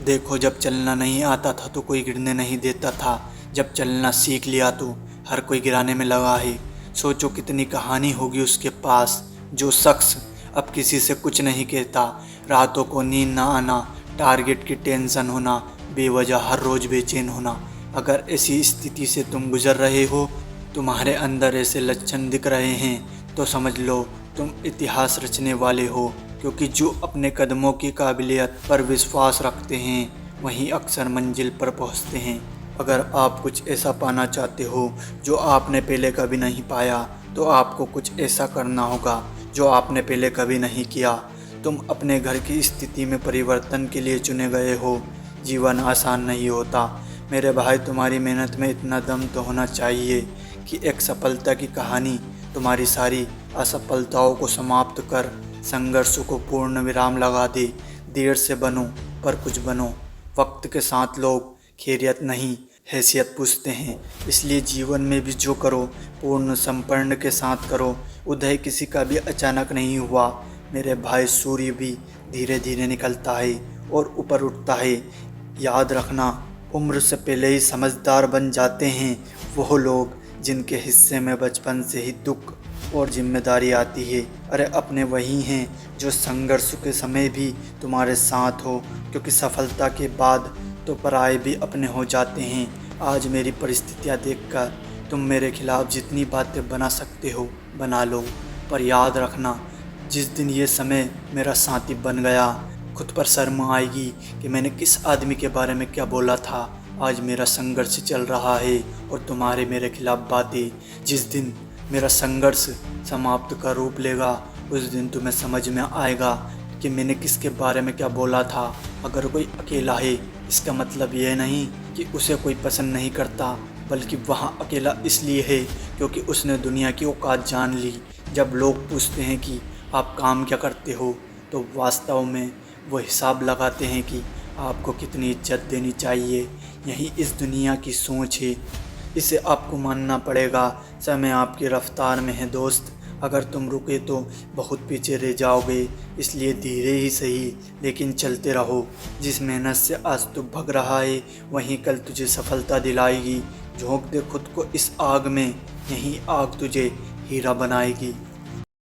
देखो, जब चलना नहीं आता था तो कोई गिरने नहीं देता था। जब चलना सीख लिया तो हर कोई गिराने में लगा है। सोचो कितनी कहानी होगी उसके पास। जो शख्स अब किसी से कुछ नहीं कहता, रातों को नींद ना आना, टारगेट की टेंशन होना, बेवजह हर रोज बेचैन होना। अगर ऐसी स्थिति से तुम गुजर रहे हो, तुम्हारे अंदर ऐसे लक्षण दिख रहे हैं, तो समझ लो तुम इतिहास रचने वाले हो। क्योंकि जो अपने कदमों की काबिलियत पर विश्वास रखते हैं वहीं अक्सर मंजिल पर पहुंचते हैं। अगर आप कुछ ऐसा पाना चाहते हो जो आपने पहले कभी नहीं पाया, तो आपको कुछ ऐसा करना होगा जो आपने पहले कभी नहीं किया। तुम अपने घर की स्थिति में परिवर्तन के लिए चुने गए हो। जीवन आसान नहीं होता मेरे भाई। तुम्हारी मेहनत में इतना दम तो होना चाहिए कि एक सफलता की कहानी तुम्हारी सारी असफलताओं को समाप्त कर संघर्ष को पूर्ण विराम लगा दे। देर से बनो पर कुछ बनो। वक्त के साथ लोग खैरियत नहीं, हैसियत पूछते हैं। इसलिए जीवन में भी जो करो पूर्ण समर्पण के साथ करो। उदय किसी का भी अचानक नहीं हुआ मेरे भाई। सूर्य भी धीरे धीरे निकलता है और ऊपर उठता है। याद रखना, उम्र से पहले ही समझदार बन जाते हैं वो लोग जिनके हिस्से में बचपन से ही दुख और जिम्मेदारी आती है। अरे अपने वही हैं जो संघर्ष के समय भी तुम्हारे साथ हो। क्योंकि सफलता के बाद तो पराये भी अपने हो जाते हैं। आज मेरी परिस्थितियाँ देखकर तुम मेरे खिलाफ जितनी बातें बना सकते हो बना लो, पर याद रखना, जिस दिन ये समय मेरा साथी बन गया, खुद पर शर्म आएगी कि मैंने किस आदमी के बारे में क्या बोला था। आज मेरा संघर्ष चल रहा है और तुम्हारे मेरे खिलाफ बातें। जिस दिन मेरा संघर्ष समाप्त का रूप लेगा, उस दिन तुम्हें समझ में आएगा कि मैंने किसके बारे में क्या बोला था। अगर कोई अकेला है, इसका मतलब यह नहीं कि उसे कोई पसंद नहीं करता, बल्कि वहाँ अकेला इसलिए है क्योंकि उसने दुनिया की औकात जान ली। जब लोग पूछते हैं कि आप काम क्या करते हो, तो वास्तव में वो हिसाब लगाते हैं कि आपको कितनी इज्जत देनी चाहिए। यही इस दुनिया की सोच है, इसे आपको मानना पड़ेगा। समय आपकी रफ्तार में है दोस्त। अगर तुम रुके तो बहुत पीछे रह जाओगे। इसलिए धीरे ही सही लेकिन चलते रहो। जिस मेहनत से आज तू भग रहा है वहीं कल तुझे सफलता दिलाएगी। झोंक दे खुद को इस आग में, यही आग तुझे हीरा बनाएगी।